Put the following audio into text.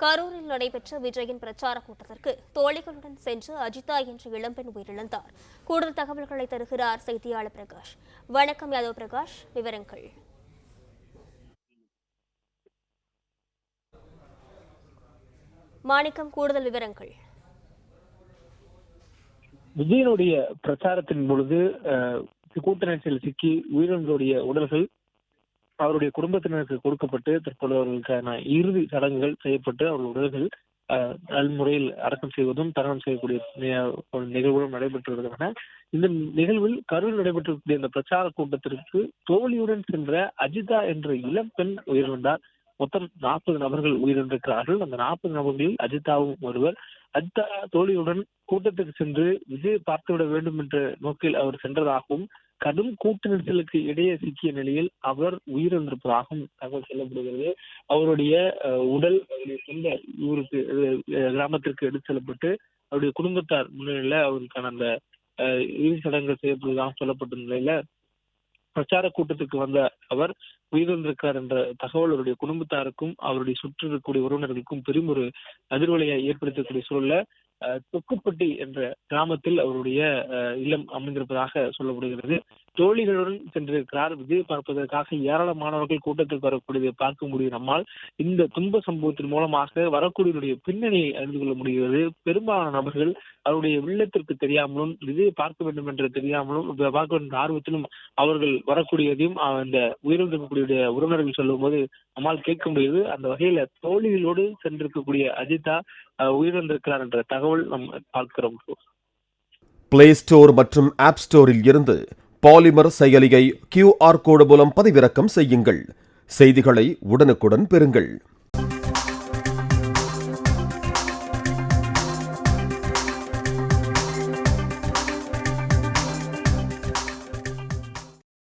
கரூரில் நடைபெற்ற விஜயின் பிரச்சார கூட்டத்திற்கு தோழிகளுடன் சென்று அஜிதா என்ற இளம்பெண் உயிரிழந்தார். கூடுதல் தகவல்களை தருகிறார் செய்தியாளர் பிரகாஷ். வணக்கம் யாதவ் பிரகாஷ், விவரங்கள். மாணிக்கம், கூடுதல் விவரங்கள். விஜயனுடைய பிரச்சாரத்தின் பொழுது கூட்ட நெரிசலில் சிக்கி உயிரிழந்தோருடைய உடல்கள் அவருடைய குடும்பத்தினருக்கு கொடுக்கப்பட்டு தற்போது அவர்களுக்கான இறுதி சடங்குகள் செய்யப்பட்டு அவர்கள் உடல்கள் முறையில் அடக்கம் செய்வதும் தகனம் செய்யக்கூடிய நிகழ்வுகளும் நடைபெற்று வருகின்றன. இந்த நிகழ்வில் கரூர் நடைபெற்றக்கூடிய இந்த பிரச்சார கூட்டத்திற்கு தோழியுடன் சென்ற அஜிதா என்ற இளம் பெண் உயிரிழந்தார். மொத்தம் 40 நபர்கள் உயிரிழந்திருக்கிறார்கள். அந்த 40 நபர்களில் அஜிதாவும் ஒருவர். அஜிதா தோழியுடன் கூட்டத்துக்கு சென்று விஜய் பார்த்துவிட வேண்டும் என்ற நோக்கில் அவர் சென்றதாகவும் கடும் கூட்ட நெரிசலுக்கு இடையே சிக்கிய நிலையில் அவர் உயிரிழந்திருப்பதாகவும் தகவல் சொல்லப்படுகிறது. அவருடைய உடல் அவருடைய சொந்த ஊருக்கு கிராமத்திற்கு எடுத்து செல்லப்பட்டு அவருடைய குடும்பத்தார் முன்னிலையில அவருக்கான அந்த இறுதி சடங்குகள் செய்யப்படுவதாக சொல்லப்பட்ட நிலையில பிரச்சார கூட்டத்துக்கு வந்த அவர் உயிரிழந்திருக்கிறார் என்ற தகவல் அவருடைய குடும்பத்தாருக்கும் அவருடைய சுற்றி இருக்கக்கூடிய உறவினர்களுக்கும் பெரும் ஒரு அதிர்வலையை ஏற்படுத்தக்கூடிய சூழல்ல தொக்குப்பட்டி என்ற கிராமத்தில் அவருடைய இல்லம் அமைந்திருப்பதாக சொல்லப்படுகிறது. தோழிகளுடன் சென்றிருக்கிறார். விஜய் பார்ப்பதற்காக ஏராளமானவர்கள் கூட்டத்திற்கு வரக்கூடியதை பார்க்க முடியும். நம்மால் இந்த துன்ப சம்பவத்தின் மூலமாக வரக்கூடியவருடைய பின்னணியை அறிந்து கொள்ள முடிகிறது. பெரும்பாலான நபர்கள் அவருடைய உள்ளத்திற்கு தெரியாமலும் விஜயை பார்க்க வேண்டும் என்று தெரியாமலும் பார்க்க வேண்டும் ஆர்வத்திலும் அவர்கள் வரக்கூடியதையும் அந்த உயிரிழந்திருக்கக்கூடிய உறவினர்கள் சொல்லும் போது நம்மால் கேட்க முடியுது. அந்த வகையில தோழிகளோடு சென்றிருக்கக்கூடிய அஜிதா உயிரிழந்திருக்கிறார் என்ற தகவல் நாம் பார்க்கிறோம். பிளே ஸ்டோர் மற்றும் ஆப் ஸ்டோரில் இருந்து பாலிமர் செயலியை QR கோடு மூலம் பதிவிறக்கம் செய்யுங்கள். செய்திகளை உடனுக்குடன் பெறுங்கள்.